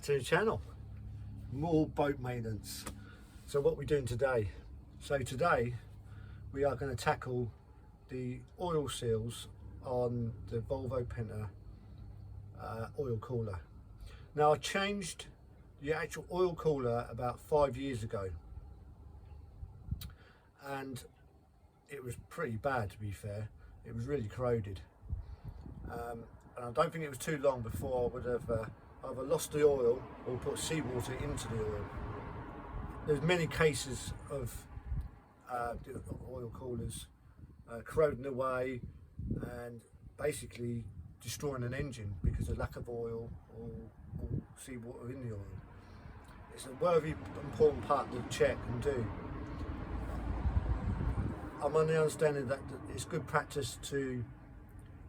to the channel. More boat maintenance. So what we're doing today, today we are going to tackle the oil seals on the Volvo Penta oil cooler. Now I changed the actual oil cooler about 5 years ago, and it was pretty bad, to be fair. It was really corroded, and I don't think it was too long before I would have either lost the oil or put seawater into the oil. There's many cases of oil coolers corroding away and basically destroying an engine because of lack of oil or seawater in the oil. It's a very important part to check and do. I'm on the understanding that it's good practice to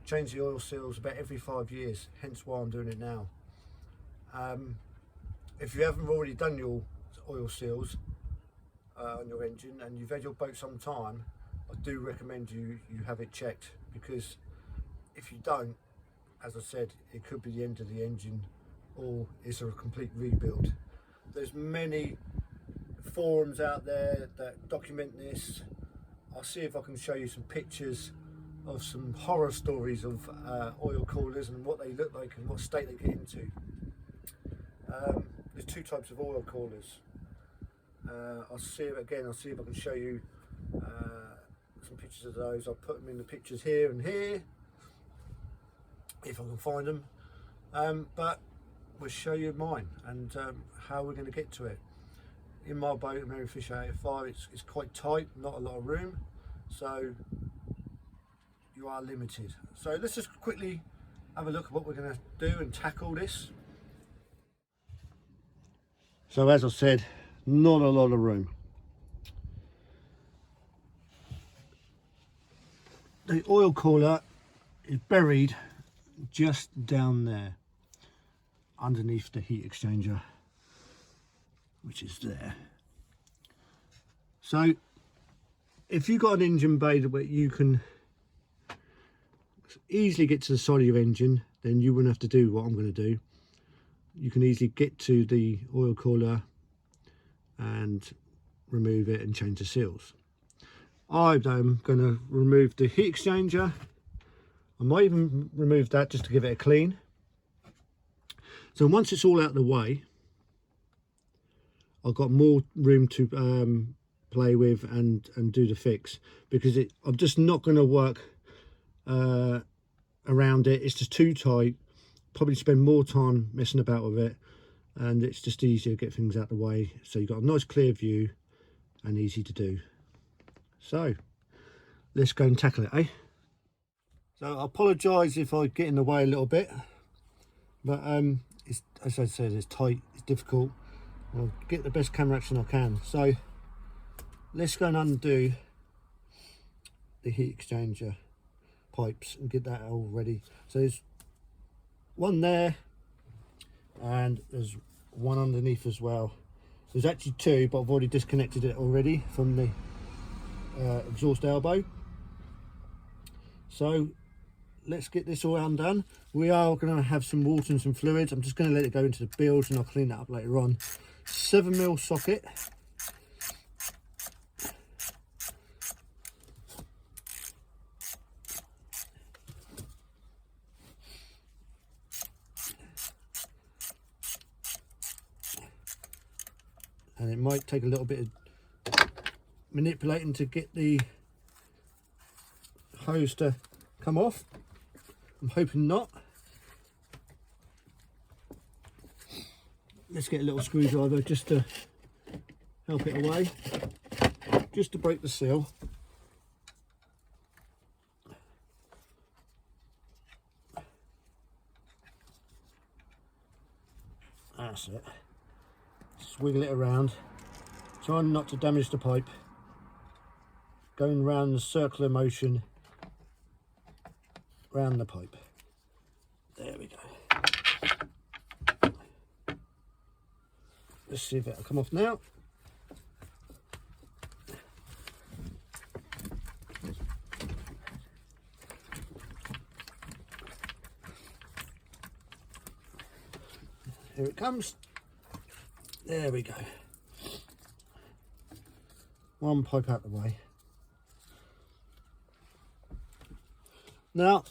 change the oil seals about every 5 years, hence why I'm doing it now. If you haven't already done your oil seals on your engine and you've had your boat some time, I do recommend you have it checked, because if you don't, as I said, it could be the end of the engine or it's a complete rebuild. There's many forums out there that document this. I'll see if I can show you some pictures of some horror stories of oil coolers and what they look like and what state they get into. There's two types of oil coolers. I'll see if I can show you some pictures of those. I'll put them in the pictures here and here if I can find them, but we'll show you mine and how we're going to get to it. In my boat, a Merry Fish 885, it's quite tight, not a lot of room, so you are limited. So let's just quickly have a look at what we're going to do and tackle this. So as I said, not a lot of room. The oil cooler is buried just down there underneath the heat exchanger, which is there. So if you've got an engine bay where you can easily get to the side of your engine, then you wouldn't have to do what I'm going to do. You can easily get to the oil cooler and remove it and change the seals. I'm going to remove the heat exchanger. I might even remove that just to give it a clean. So once it's all out of the way, I've got more room to play with and do the fix, because I'm just not going to work around it. It's just too tight. Probably spend more time messing about with it, and it's just easier to get things out of the way, so you've got a nice clear view and easy to do. So let's go and tackle it, eh? So I apologise if I get in the way a little bit, but it's, as I said, it's tight, it's difficult. I'll get the best camera action I can. So let's go and undo the heat exchanger pipes and get that all ready. So there's one there and there's one underneath as well. There's actually two, but I've already disconnected it already from the exhaust elbow. So let's get this all undone. We are going to have some water and some fluids. I'm just going to let it go into the bilge and I'll clean that up later on. 7mm socket. And it might take a little bit of manipulating to get the hose to come off. I'm hoping not. Let's get a little screwdriver just to help it away, just to break the seal. That's it. Just wiggle it around, trying not to damage the pipe, going around the circular motion around the pipe. There we go. Let's see if it'll come off now. Here it comes. There we go. One pipe out the way. Now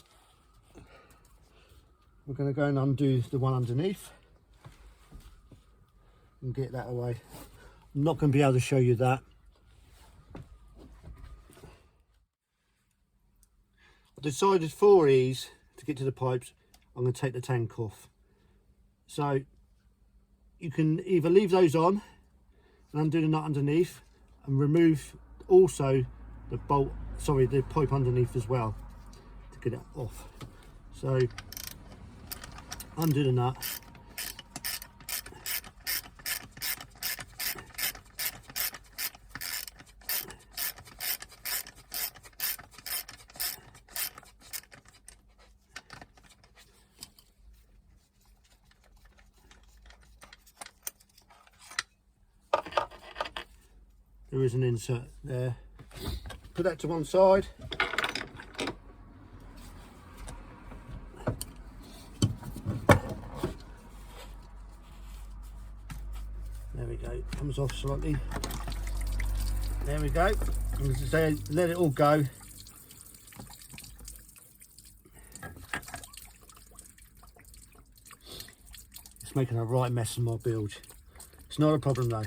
we're going to go and undo the one underneath and get that away. I'm not going to be able to show you that. I decided for ease to get to the pipes, I'm going to take the tank off. So you can either leave those on and undo the nut underneath and remove also the bolt, sorry, the pipe underneath as well to get it off. So undo the nut. There is an insert there. Put that to one side. There we go. Comes off slightly. There we go. And as I say, let it all go. It's making a right mess of my bilge. It's not a problem though.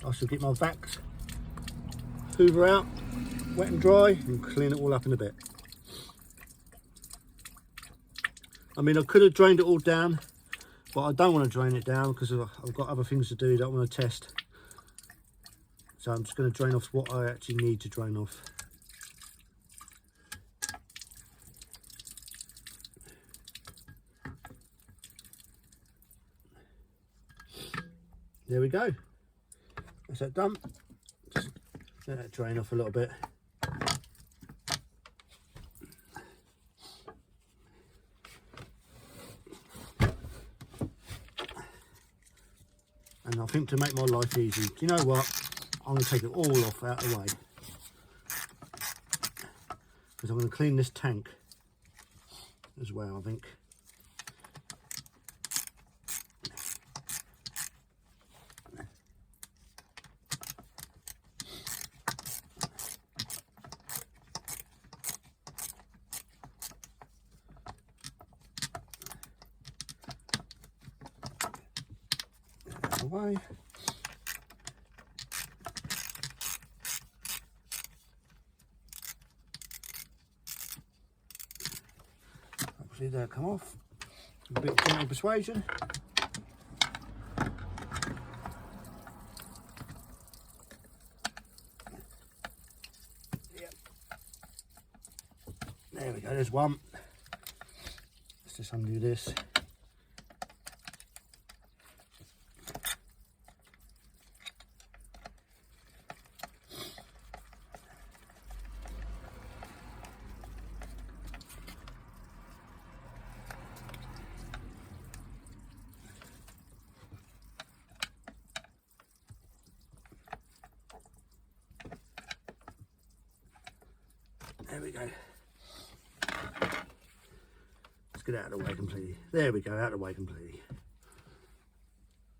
I shall get my vacs hoover out, wet and dry, and clean it all up in a bit. I mean, I could have drained it all down, but I don't want to drain it down because I've got other things to do that I want to test. So I'm just going to drain off what I actually need to drain off. There we go. That's that done. Just let that drain off a little bit. And I think to make my life easy, do you know what? I'm going to take it all off out of the way. Because I'm going to clean this tank as well, I think. Away. Obviously they'll come off. A bit of gentle persuasion. Yep. There we go, there's one. Let's just undo this. There we go. Let's get it out of the way completely. There we go, out of the way completely.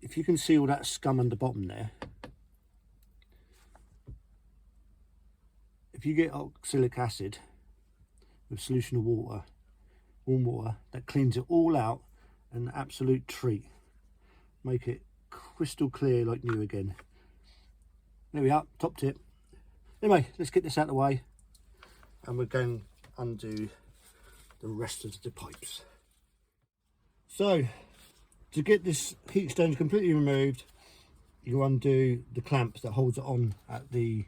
If you can see all that scum on the bottom there, if you get oxalic acid with solution of water, warm water, that cleans it all out, an absolute treat. Make it crystal clear like new again. There we are, top tip. Anyway, let's get this out of the way. And we're going to undo the rest of the pipes. So to get this heat exchanger completely removed, you undo the clamps that holds it on at the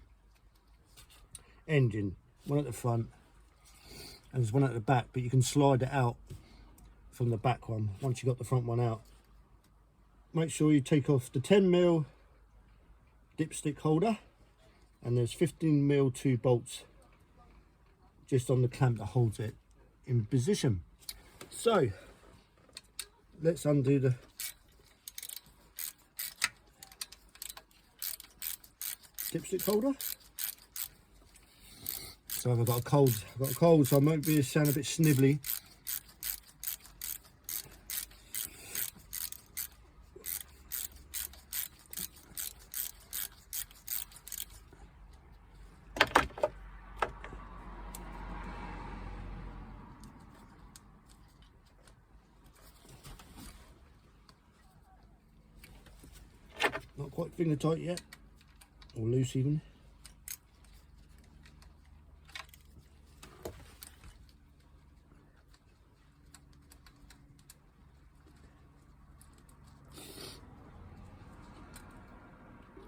engine, one at the front and there's one at the back, but you can slide it out from the back one once you got the front one out. Make sure you take off the 10mm dipstick holder, and there's 15mm 2 bolts just on the clamp that holds it in position. So let's undo the dipstick holder. So I've got a cold, so I might be sound a bit snivelly. finger tight yet, or loose even.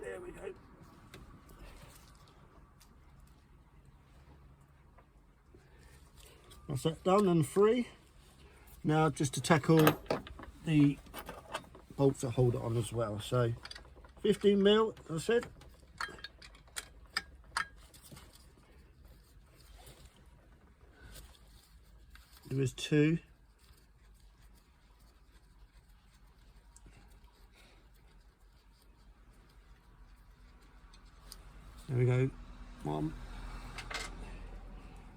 There we go. That's that done and free. Now just to tackle the bolts that hold it on as well. So 15mm, as I said. There is 2. There we go, 1.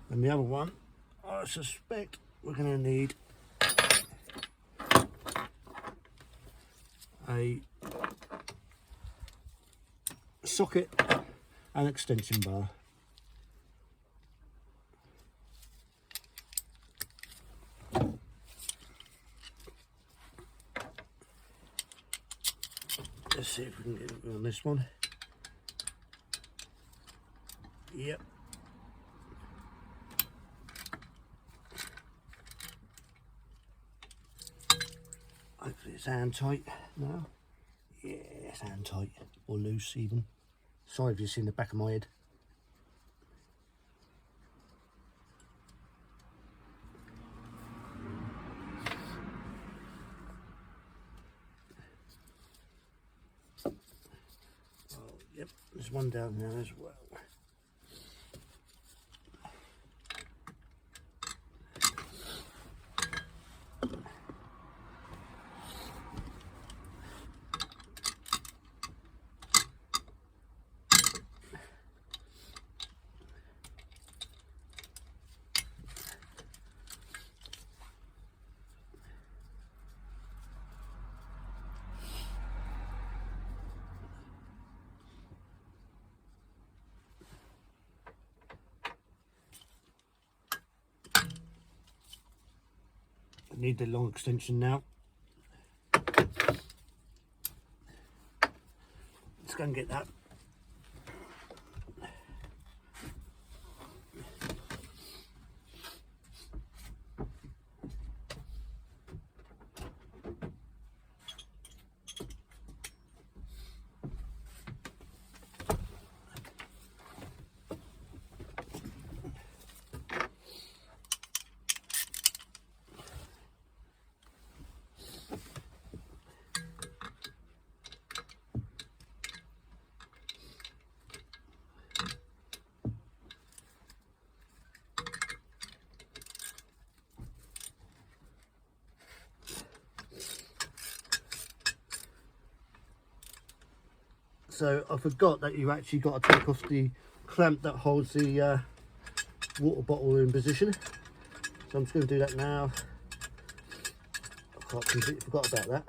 And the other one, I suspect we're going to need a socket and extension bar. Let's see if we can get it on this one. Yep. Hopefully it's hand tight now. Yeah, it's hand tight, or loose even. Sorry if you've seen the back of my head. Oh, yep, there's one down there as well. Need the long extension now. Let's go and get that. So I forgot that you actually got to take off the clamp that holds the water bottle in position. So I'm just going to do that now. I completely forgot about that.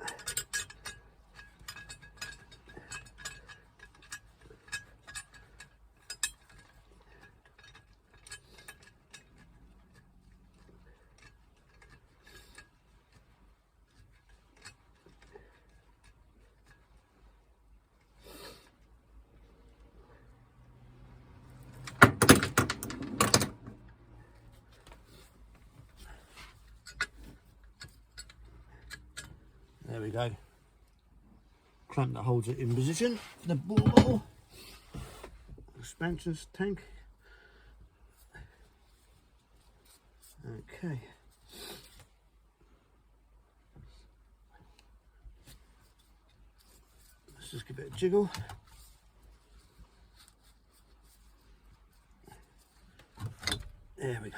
There we go. Clamp that holds it in position. The water bottle, expansion tank. Okay. Let's just give it a jiggle. There we go.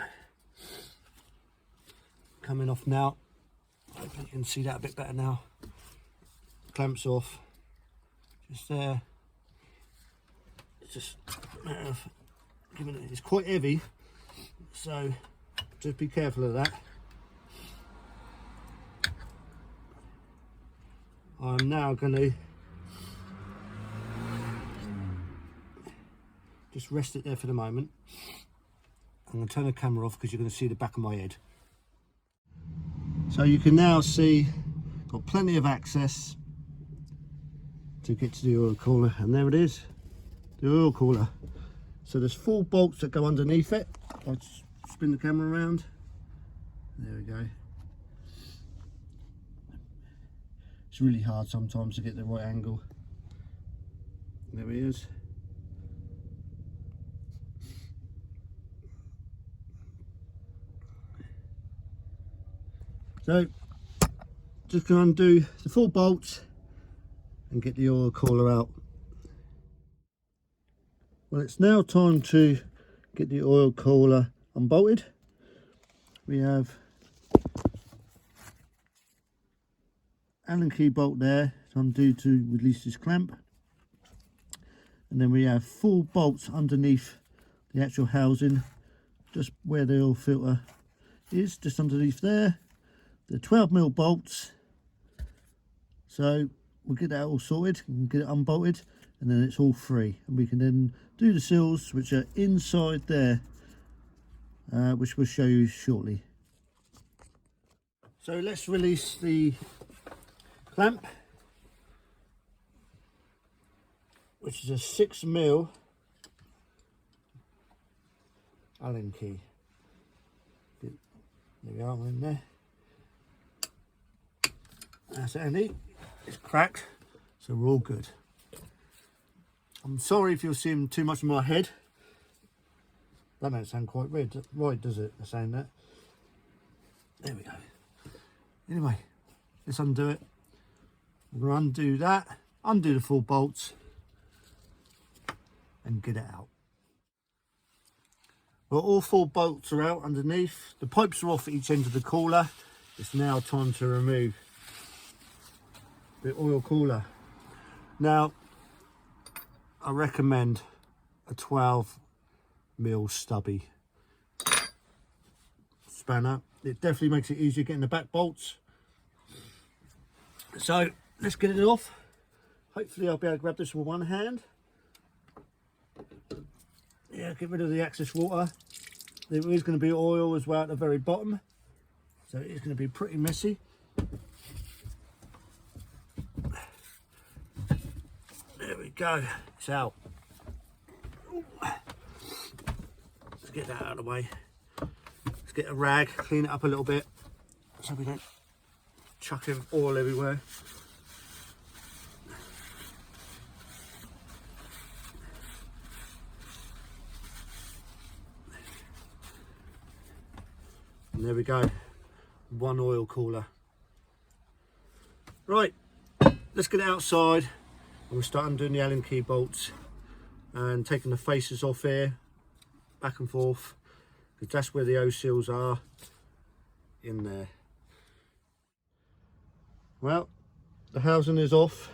Coming off now. Hopefully you can see that a bit better now. Clamps off. Just there. It's just a matter of giving it. It's quite heavy, so just be careful of that. I'm now going to just rest it there for the moment. I'm going to turn the camera off because you're going to see the back of my head. So you can now see got plenty of access to get to the oil cooler, and there it is, the oil cooler. So there's 4 bolts that go underneath it. I'll just spin the camera around. There we go. It's really hard sometimes to get the right angle. There he is. So just going to undo the 4 bolts and get the oil cooler out. Well, it's now time to get the oil cooler unbolted. We have Allen key bolt there to undo to release this clamp, and then we have 4 bolts underneath the actual housing, just where the oil filter is, just underneath there. They're 12mm bolts, so we'll get that all sorted and get it unbolted, and then it's all free, and we can then do the seals which are inside there, which we'll show you shortly. So let's release the clamp, which is a 6mm Allen key. There we are, in there. That's handy. It's cracked, so we're all good. I'm sorry if you're seeing too much of my head. That don't sound quite right, does it? The saying that. There we go. Anyway, let's undo it. We're going to undo that, undo the 4 bolts, and get it out. Well, all 4 bolts are out underneath. The pipes are off at each end of the cooler. It's now time to remove the oil cooler. Now, I recommend a 12mm stubby spanner. It definitely makes it easier getting the back bolts. So let's get it off. Hopefully I'll be able to grab this with one hand. Yeah, get rid of the excess water. There is going to be oil as well at the very bottom, so it is going to be pretty messy. There we go, it's out. Let's get that out of the way. Let's get a rag, clean it up a little bit so we don't chuck in oil everywhere. And there we go, 1 oil cooler. Right, let's get it outside, and we'll start undoing the Allen key bolts and taking the faces off here, back and forth, because that's where the O seals are, in there. Well, the housing is off.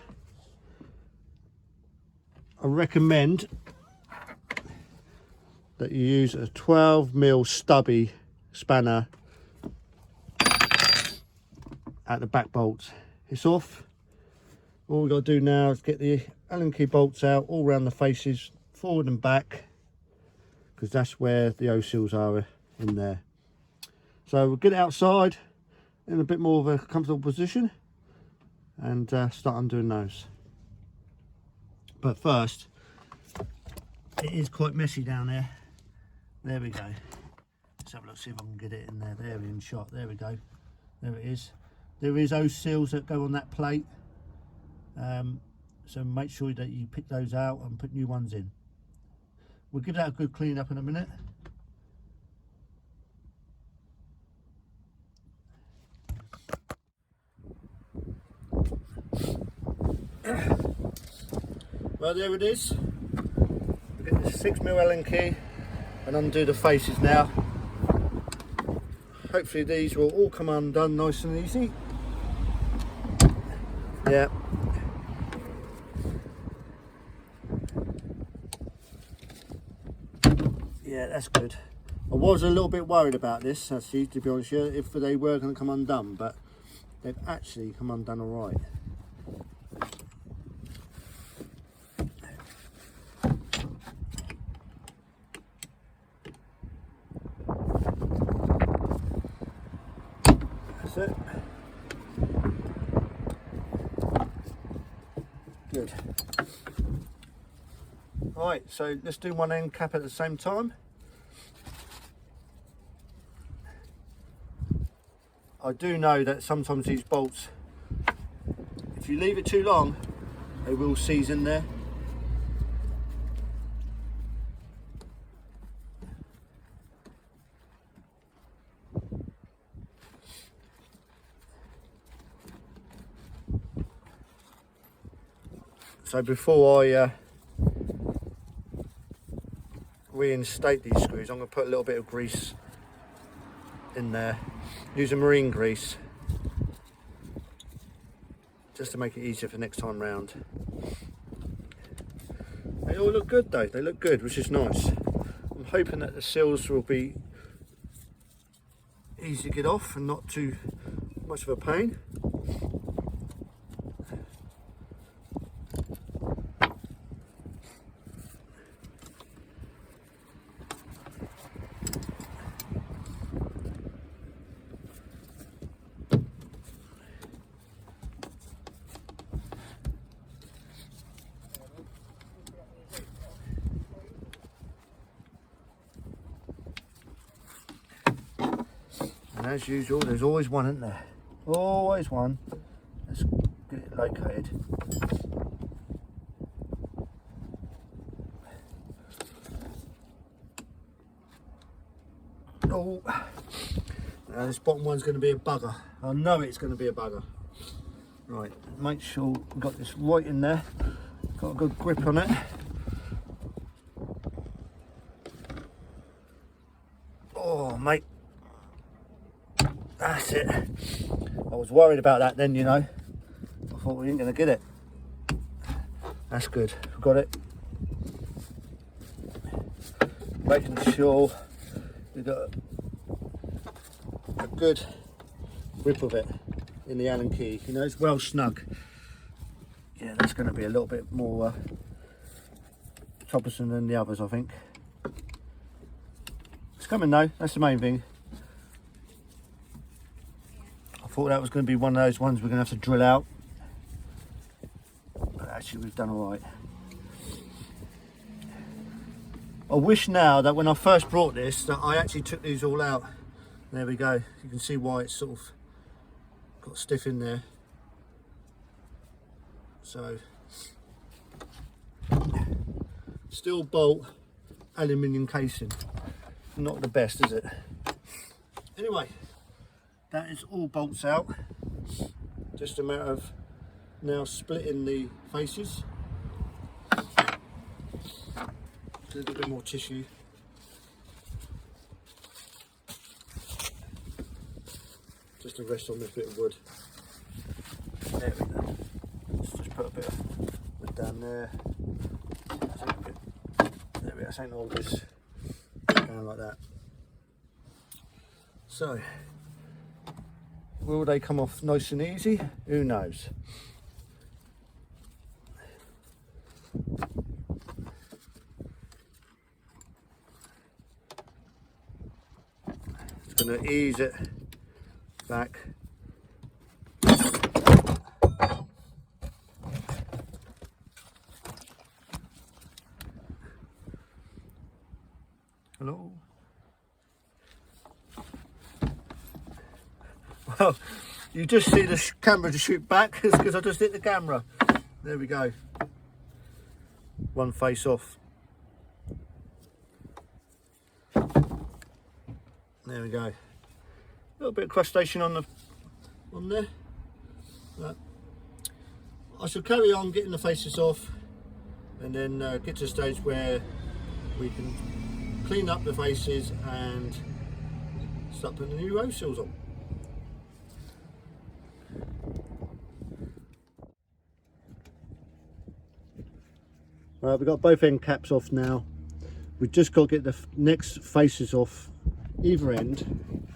I recommend that you use a 12mm stubby spanner at the back bolts. It's off. All we've got to do now is get the Allen key bolts out all around the faces, forward and back, because that's where the O seals are, in there. So we'll get it outside in a bit more of a comfortable position and start undoing those. But first, it is quite messy down there. There we go. Let's have a look, see if I can get it in there. There, in shot. There we go. There it is. There is O seals that go on that plate. So make sure that you pick those out and put new ones in. We'll give that a good clean up in a minute. Well, there it is. Get the 6mm Allen key and undo the faces now. Hopefully these will all come undone nice and easy. Yeah. Yeah, that's good. I was a little bit worried about this, actually, to be honest with you, if they were going to come undone, but they've actually come undone all right. That's it. Good. good. Right, so let's do one end cap at the same time. I do know that sometimes these bolts, if you leave it too long, they will seize in there. So before I reinstate these screws, I'm going to put a little bit of grease in there. Use a marine grease just to make it easier for next time round. They all look good though, they look good, which is nice. I'm hoping that the seals will be easy to get off and not too much of a pain. And as usual, there's always one, isn't there? Always one. Let's get it located. Oh, now this bottom one's going to be a bugger. I know it's going to be a bugger. Right, make sure we've got this right in there. Got a good grip on it. Oh, mate. That's it. I was worried about that then, you know. I thought we weren't going to get it. That's good. We've got it. Making sure we've got a good grip of it in the Allen key. You know, it's well snug. Yeah, that's going to be a little bit more troublesome than the others, I think. It's coming though. That's the main thing. I thought that was going to be one of those ones we're going to have to drill out, but actually we've done all right. I wish now that when I first brought this that I actually took these all out. There we go. You can see why it's sort of got stiff in there. So steel bolt, aluminium casing. Not the best, is it? Anyway, that is all bolts out. Just a matter of now splitting the faces. A little bit more tissue. Just to rest on this bit of wood. There we go. Let's just put a bit of wood down there. There we go. Ain't all this down like that. So, will they come off nice and easy? Who knows? Just going to ease it back. Hello. Well, you just see the camera to shoot back. It's because I just hit the camera. There we go. One face off. There we go. A little bit of crustation on there. But I shall carry on getting the faces off, and then get to a stage where we can clean up the faces and start putting the new row seals on. Right, we've got both end caps off now. We've just got to get the next faces off either end.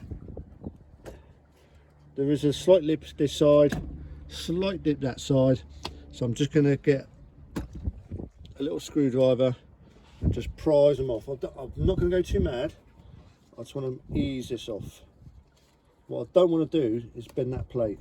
There is a slight lip this side, slight dip that side, so I'm just going to get a little screwdriver and just prise them off. I'm not going to go too mad. I just want to ease this off. What I don't want to do is bend that plate.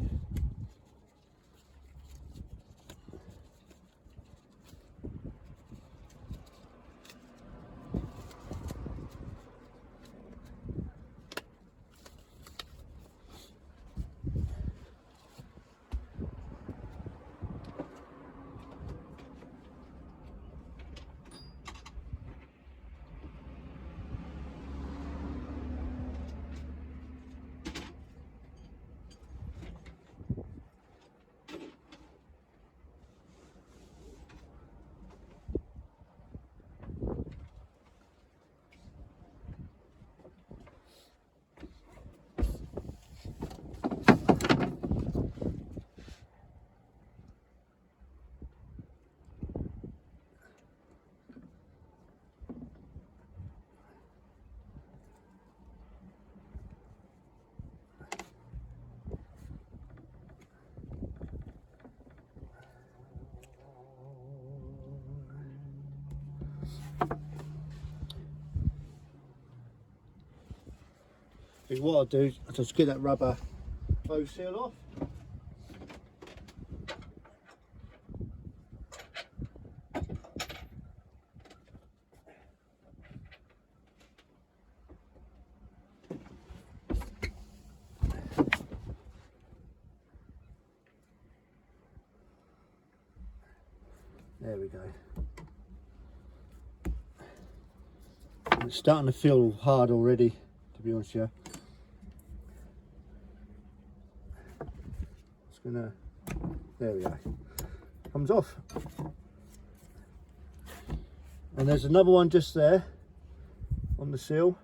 I think what I'll do is I'll just get that rubber close seal off. There we go. It's starting to feel hard already, to be honest with you. It's gonna, there we go. Comes off. And there's another one just there on the seal.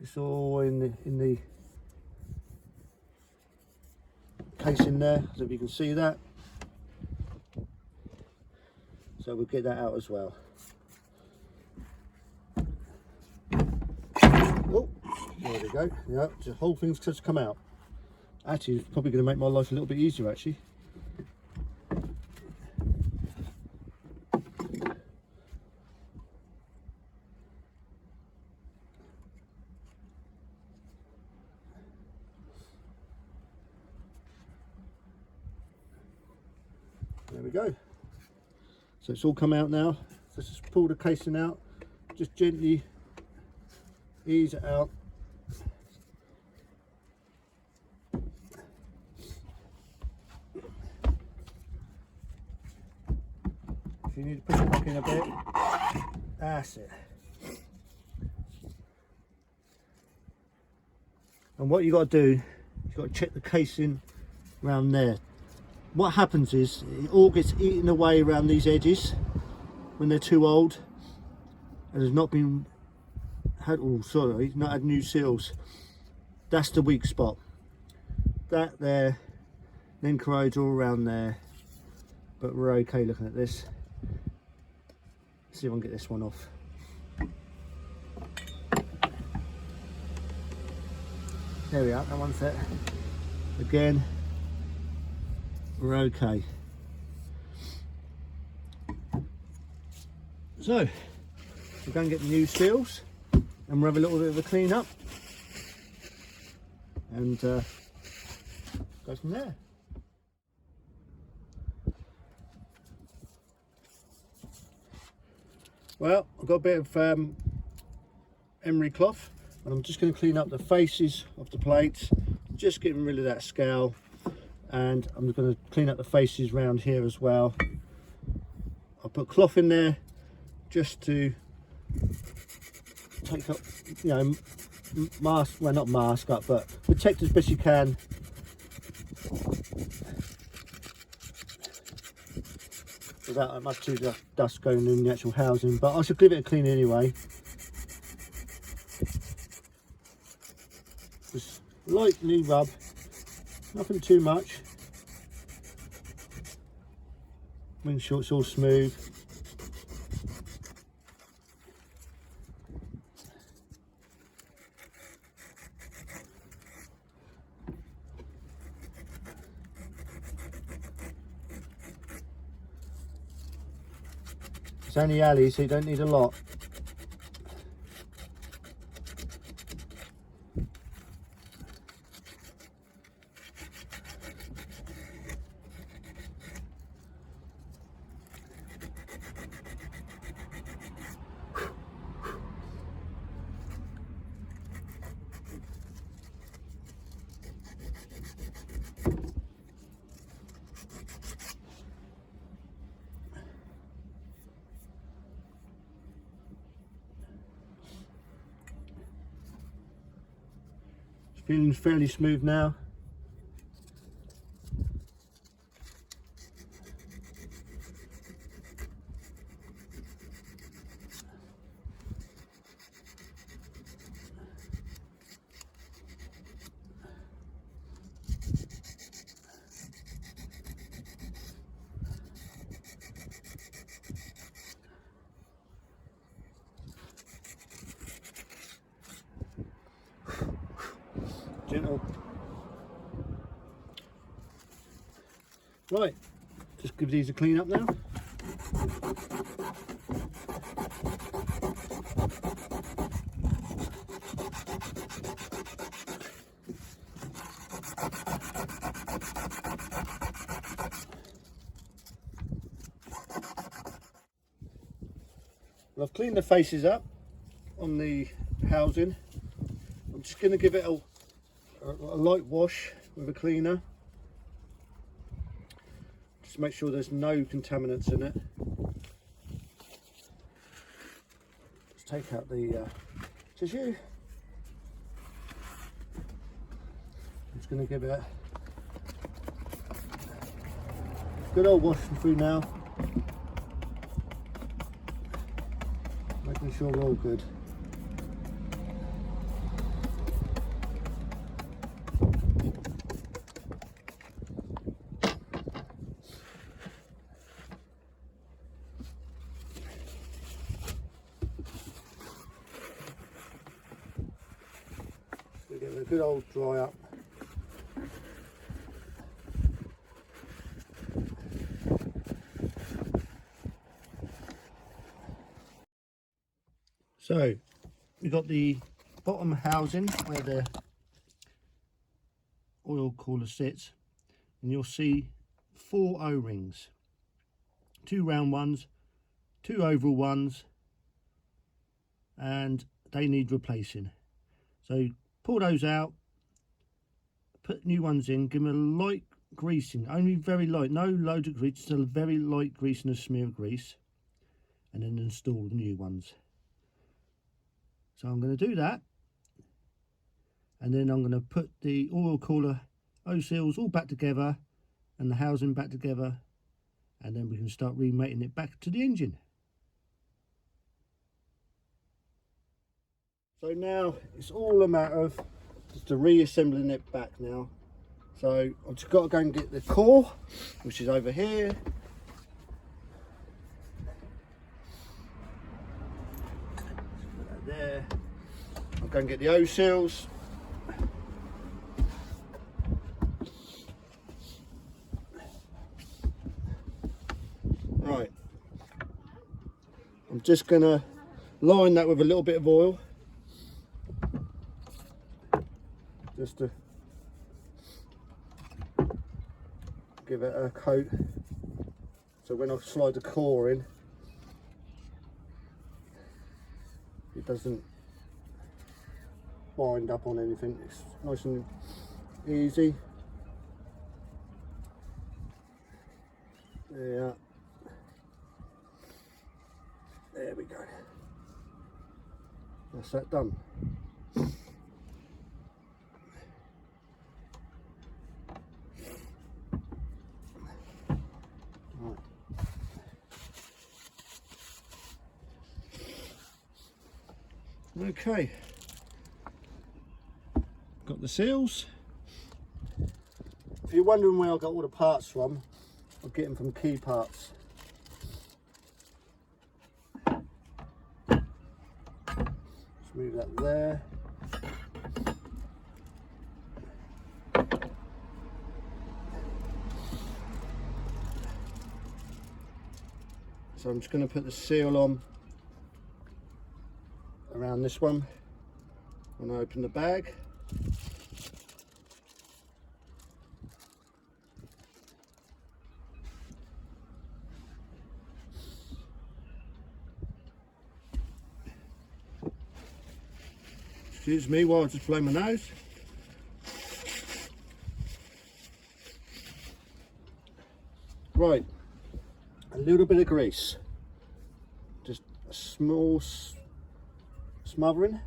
It's all in the casing there, so if you can see that. So we'll get that out as well. Oh, there we go. Yeah, the whole thing's just come out. Actually, it's probably going to make my life a little bit easier, actually. There we go. So it's all come out now. Let's just pull the casing out, just gently ease it out. If you need to push it back in a bit, that's it. And what you got to do, you've got to check the casing around there. What happens is it all gets eaten away around these edges when they're too old and there's not been had, oh sorry, not had new seals. That's the weak spot. That there, then corrodes all around there, but we're okay looking at this. Let's see if I can get this one off. There we are, that one's set. Again, we're okay. So we're going to get the new seals and we'll have a little bit of a clean up and go from there. Well, I've got a bit of emery cloth and I'm just going to clean up the faces of the plates, just getting rid of that scale. And I'm going to clean up the faces around here as well. I'll put cloth in there just to take up, you know, mask, well not mask up, but protect as best you can. Without much too much dust going in the actual housing, but I should give it a clean anyway. Just lightly rub, nothing too much. Make sure it's all smooth. It's only alley, so you don't need a lot. Feeling fairly smooth now. Gentle. Right, just give these a clean up now. I've cleaned the faces up on the housing. I'm just going to give it a light wash with a cleaner. Just make sure there's no contaminants in it. Just take out the tissue. I'm just going to give it a good old washing through now. Making sure we're all good. We give it a good old dry up. So we've got the bottom housing where the oil cooler sits, and you'll see 4 O-rings, 2 round ones, 2 oval ones, and they need replacing. So pull those out, put new ones in, give them a light greasing, only very light, no loads of grease, just a very light grease and a smear of grease, and then install the new ones. So I'm going to do that, and then I'm going to put the oil cooler O-seals all back together and the housing back together, and then we can start remating it back to the engine. So now it's all a matter of just reassembling it back now. So I've just got to go and get the core, which is over here. Put that there. I'll go and get the O-seals. Right. I'm just going to line that with a little bit of oil. Just to give it a coat, so when I slide the core in, it doesn't bind up on anything. It's nice and easy. Yeah, there we go. That's that done. Okay, got the seals. If you're wondering where I got all the parts from, I'll get them from Key Parts. Just move that there. So I'm just going to put the seal on around this one when I open the bag. Excuse me while I just blow my nose. Right, a little bit of grease, just a small smothering,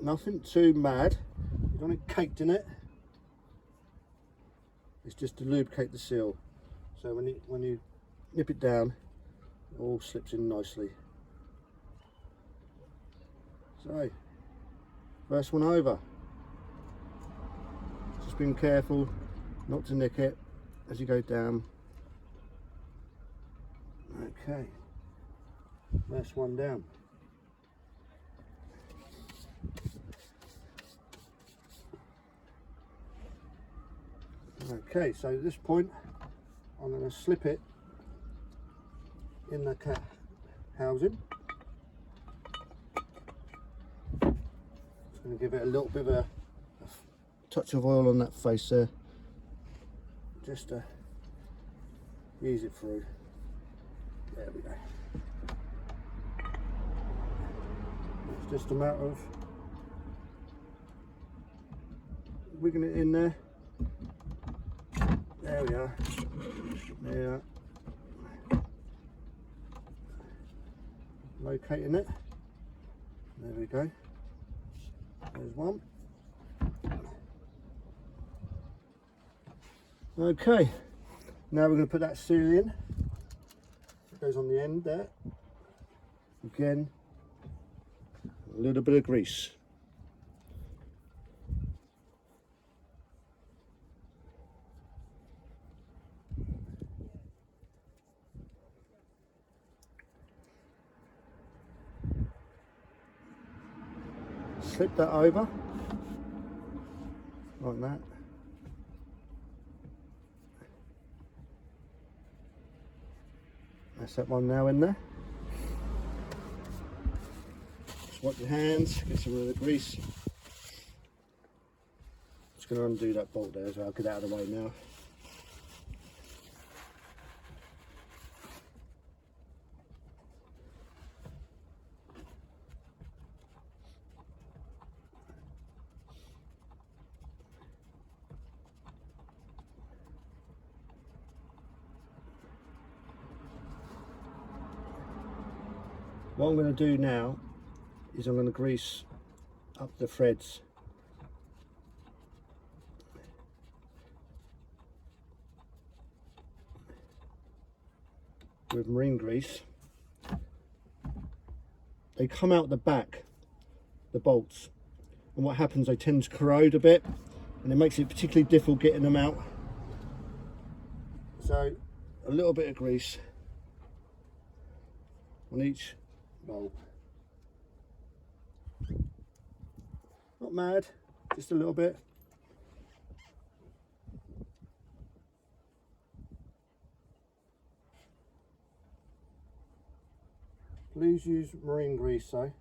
nothing too mad. You don't want it caked in it. It's just to lubricate the seal, so when you nip it down, it all slips in nicely. So first one over, just being careful not to nick it as you go down. Okay, first one down. Okay, so at this point I'm going to slip it in the housing. Just going to give it a little bit of a touch of oil on that face there, just to ease it through. There we go. It's just a matter of wiggling it in there. There we are. There. Locating it. There we go. There's one. Okay, now we're going to put that seal in. It goes on the end there. Again, a little bit of grease. Slip that over, like that. That's that one now in there. Just wipe your hands, get some of the grease. Just going to undo that bolt there as well, get out of the way now. What I'm going to do now is I'm going to grease up the threads. With marine grease. They come out the back, the bolts, and what happens, they tend to corrode a bit, and it makes it particularly difficult getting them out. So a little bit of grease on each bolt. Not mad, just a little bit. Please use marine grease though.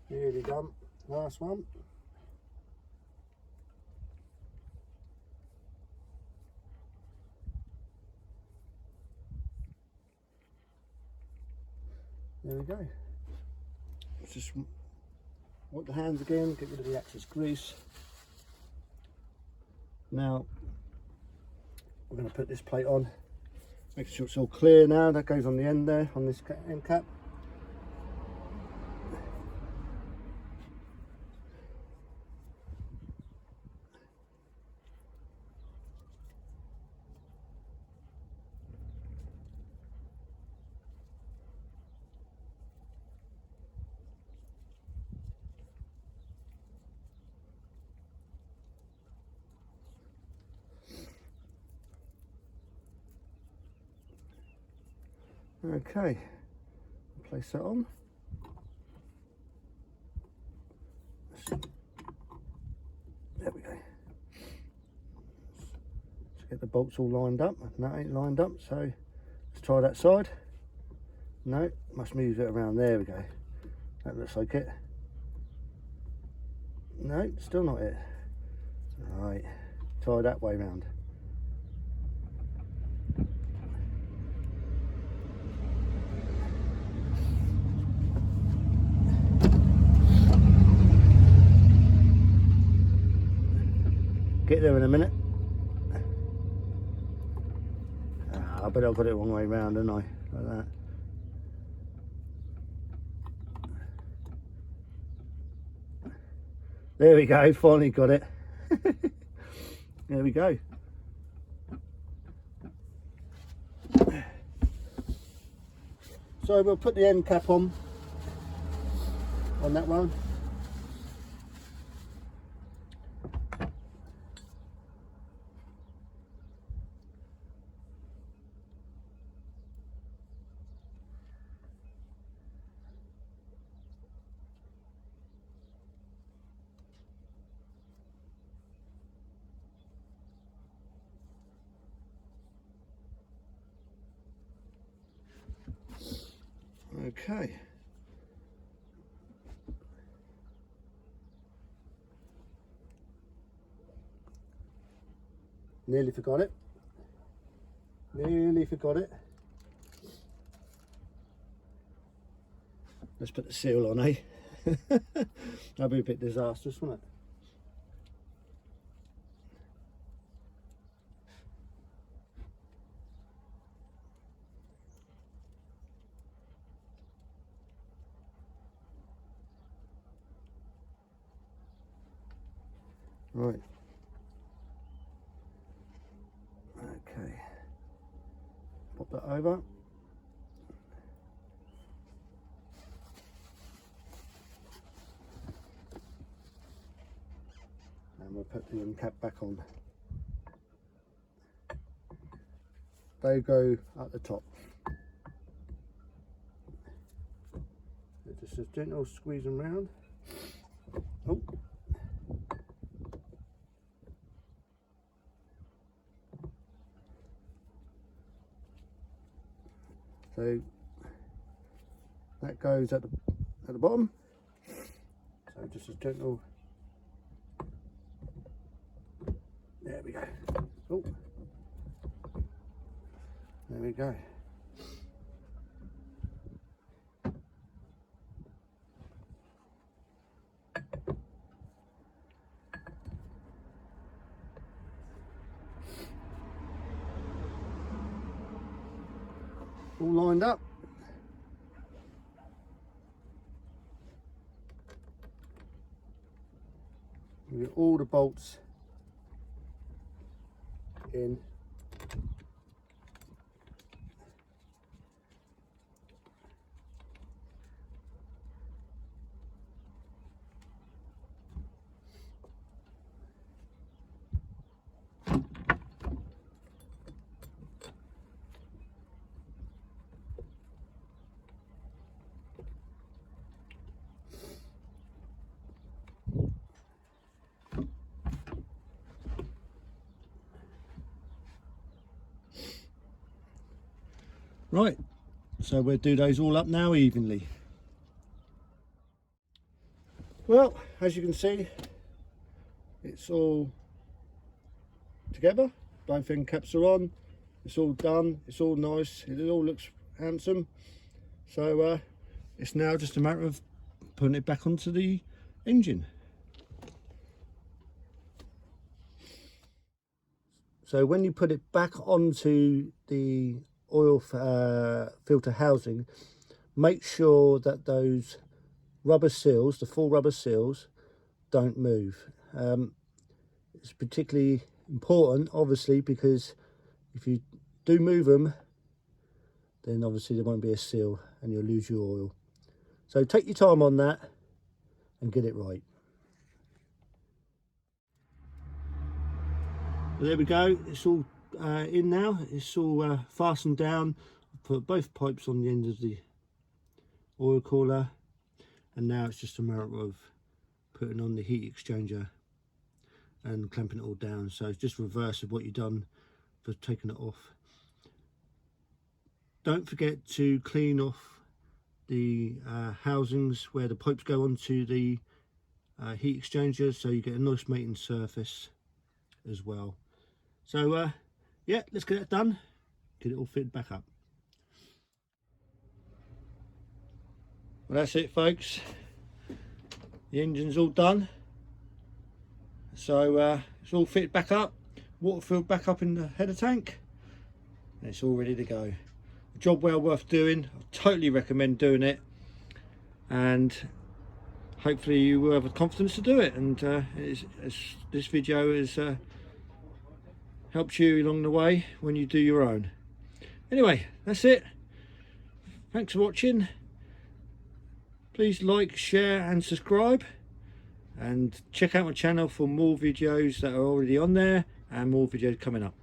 Nearly done. Last one. There we go. Let's just wipe the hands again, get rid of the excess grease. Now we're going to put this plate on, making sure it's all clear now. That goes on the end there, on this end cap. Okay, place that on. There we go. Let's get the bolts all lined up. And that ain't lined up, so let's try that side. No, must move it around. There we go. That looks like it. No, still not it. Right, try that way round. Get there in a minute. I bet I've got it the wrong way round, haven't I? Like that. There we go, finally got it. There we go. So we'll put the end cap on that one. Okay. Nearly forgot it. Nearly forgot it. Let's put the seal on, eh? That'd be a bit disastrous, wouldn't it? Right. Okay. Pop that over. And we'll put the cap back on. They go at the top. Just a gentle squeeze them round. Oh. So that goes at the bottom. So just a gentle. There we go. Oh. There we go. All lined up. We get all the bolts in. Right, so we'll do those all up now evenly. Well, as you can see, it's all together. Both end caps are on. It's all done. It's all nice. It all looks handsome. So it's now just a matter of putting it back onto the engine. So when you put it back onto the oil filter housing, make sure that those rubber seals, the full rubber seals, don't move. It's particularly important, obviously, because if you do move them, then obviously there won't be a seal and you'll lose your oil. So take your time on that and get it right. Well, there we go, it's all in now. It's all fastened down. Put both pipes on the end of the oil cooler, and now it's just a matter of putting on the heat exchanger and clamping it all down. So it's just reverse of what you've done for taking it off. Don't forget to clean off the housings where the pipes go onto the heat exchanger, so you get a nice mating surface as well. So yeah, let's get it done, get it all fitted back up. Well, that's it, folks. The engine's all done, so it's all fitted back up, water filled back up in the header tank, and it's all ready to go. A job well worth doing. I totally recommend doing it, and hopefully you will have the confidence to do it, and this video has helps you along the way when you do your own. Anyway, that's it. Thanks for watching. Please like, share and subscribe, and check out my channel for more videos that are already on there and more videos coming up.